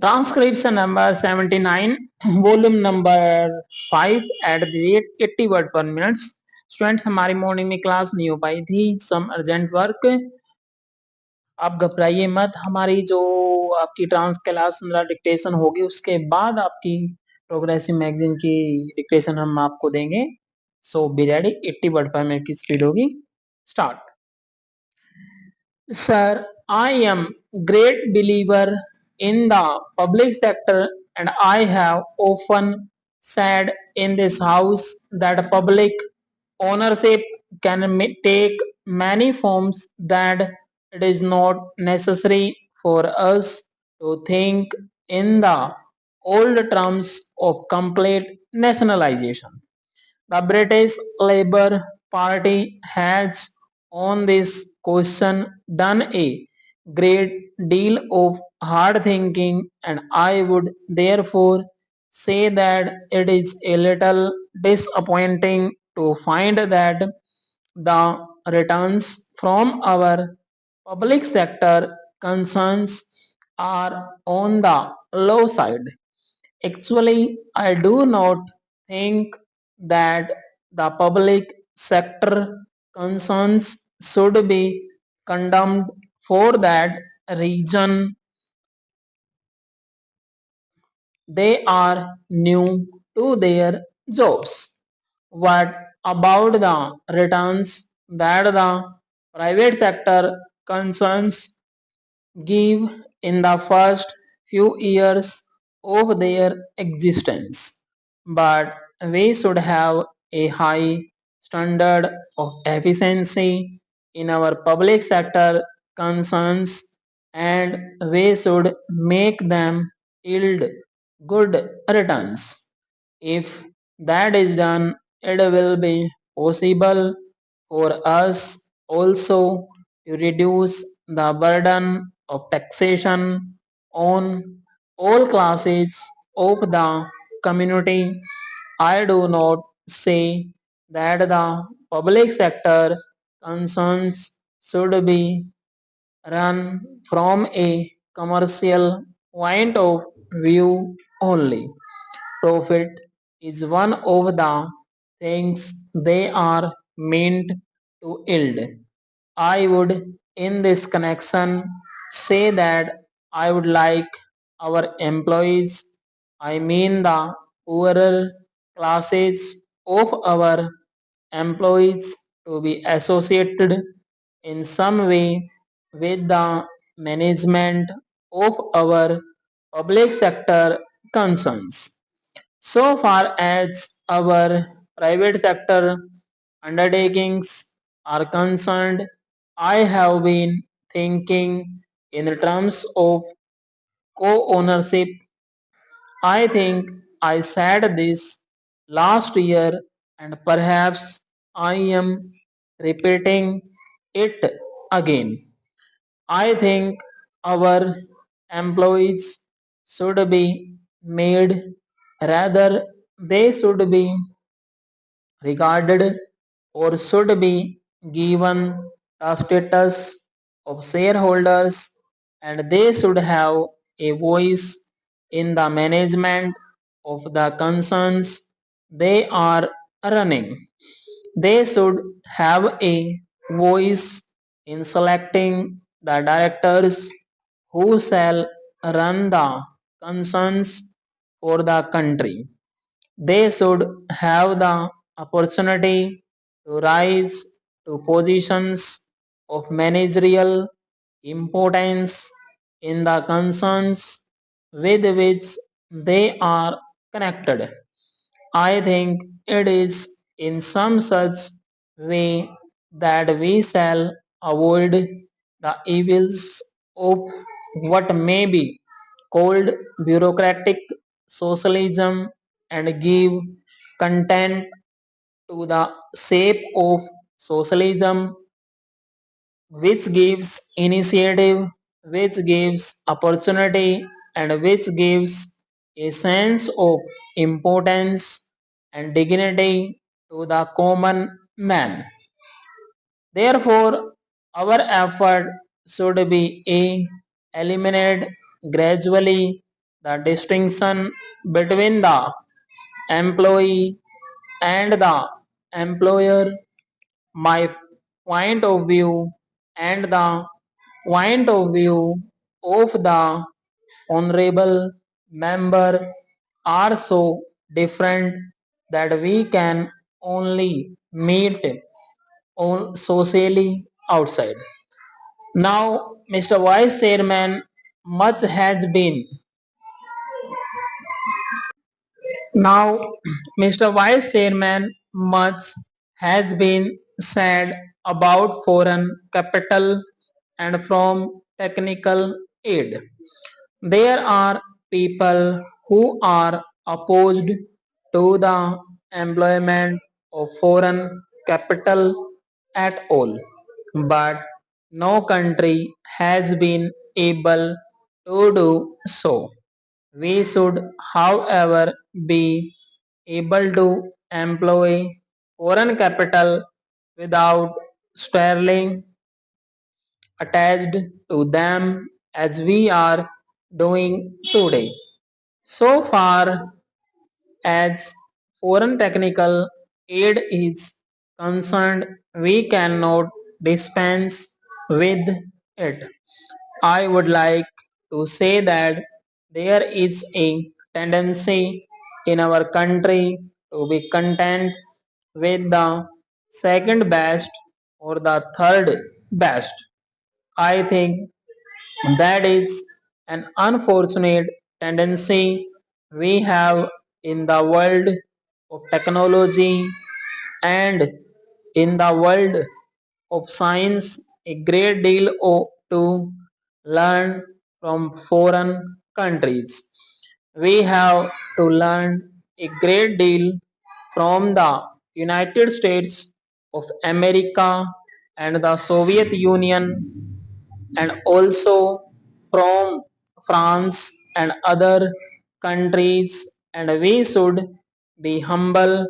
Transcription number 79, volume number 5 at the rate 80 word per minute. Students हमारी morning में class नहीं हो पाई थी, सम अर्जेंट वर्क। आप घबराइए मत, हमारी जो आपकी ट्रांस क्लास डिक्टेशन होगी उसके बाद आपकी प्रोग्रेसिव मैगजीन की डिक्टेशन हम आपको देंगे। So be ready, 80 word per minute की स्पीड होगी। Start. Sir, I am great believer in the public sector, and I have often said in this house that public ownership can take many forms, that it is not necessary for us to think in the old terms of complete nationalization. The British Labour Party has on this question done a great deal of hard thinking, and I would therefore say that it is a little disappointing to find that the returns from our public sector concerns are on the low side. Actually, I do not think that the public sector concerns should be condemned for that reason. They are new to their jobs. What about the returns that the private sector concerns give in the first few years of their existence? But we should have a high standard of efficiency in our public sector concerns, and we should make them yield good returns. If that is done, it will be possible for us also to reduce the burden of taxation on all classes of the community. I do not say that the public sector concerns should be run from a commercial point of view only. Profit is one of the things they are meant to yield. I would, in this connection, say that I would like our employees, I mean the poorer classes of our employees, to be associated in some way with the management of our public sector concerns. So far as our private sector undertakings are concerned, I have been thinking in terms of co-ownership. I think I said this last year, and perhaps I am repeating it again. I think our employees should be made, rather they should be regarded or should be given the status of shareholders, and they should have a voice in the management of the concerns they are running. They should have a voice in selecting the directors who shall run the concerns for the country. They should have the opportunity to rise to positions of managerial importance in the concerns with which they are connected. I think it is in some such way that we shall avoid the evils of what may be called bureaucratic socialism, and give content to the shape of socialism, which gives initiative, which gives opportunity, and which gives a sense of importance and dignity to the common man. Therefore, our effort should be a eliminate gradually the distinction between the employee and the employer, my point of view and the point of view of the honorable member are so different that we can only meet socially outside. Now, Mr. Vice Chairman, much has been Now, Mr. Vice Chairman, much has been said about foreign capital and from technical aid. There are people who are opposed to the employment of foreign capital at all, but no country has been able to do so. We should, however, be able to employ foreign capital without sterling attached to them as we are doing today. So far as foreign technical aid is concerned, we cannot dispense with it. I would like to say that there is a tendency in our country to be content with the second best or the third best. I think that is an unfortunate tendency we have in the world of technology and in the world of science. A great deal to learn from foreign countries. We have to learn a great deal from the United States of America and the Soviet Union, and also from France and other countries, and we should be humble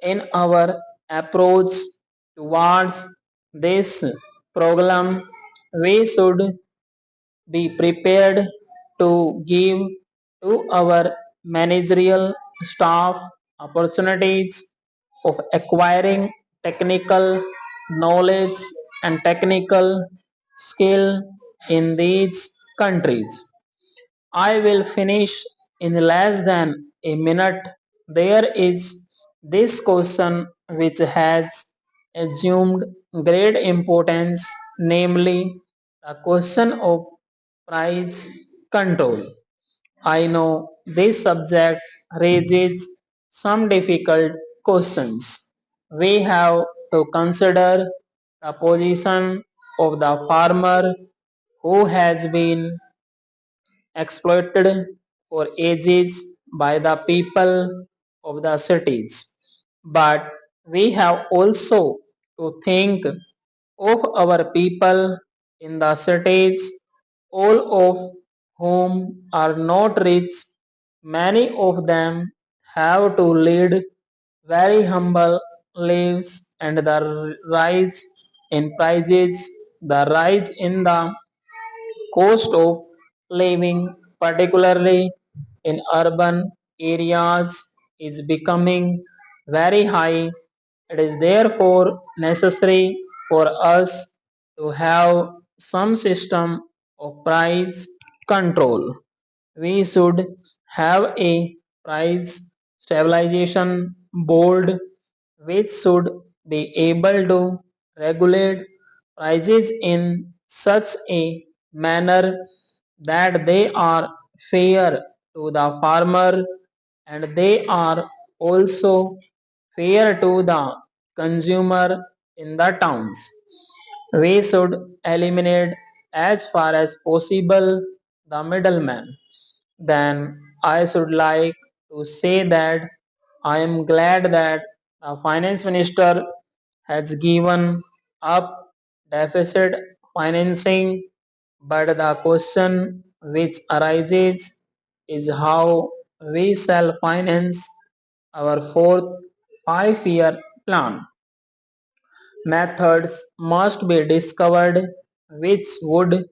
in our approach towards this program. We should be prepared to give to our managerial staff opportunities of acquiring technical knowledge and technical skill in these countries. I will finish in less than a minute. There is this question which has assumed great importance, namely the question of price control. I know this subject raises some difficult questions. We have to consider the position of the farmer who has been exploited for ages by the people of the cities. But we have also to think of our people in the cities, all of whom are not rich. Many of them have to lead very humble lives, and the rise in prices, the rise in the cost of living, particularly in urban areas, is becoming very high. It is therefore necessary for us to have some system of price control. We should have a price stabilization board which should be able to regulate prices in such a manner that they are fair to the farmer and they are also fair to the consumer in the towns. We should eliminate as far as possible the middleman. Then I should like to say that I am glad that the finance minister has given up deficit financing, but the question which arises is how we shall finance our fourth 5-year plan. Methods must be discovered which would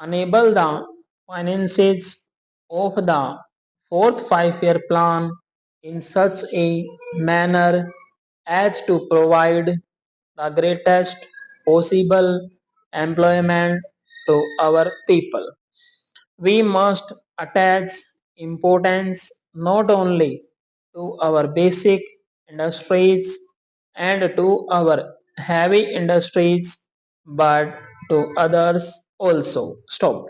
enable the finances of the fourth five-year plan in such a manner as to provide the greatest possible employment to our people. We must attach importance not only to our basic industries and to our heavy industries but to others also. Stop.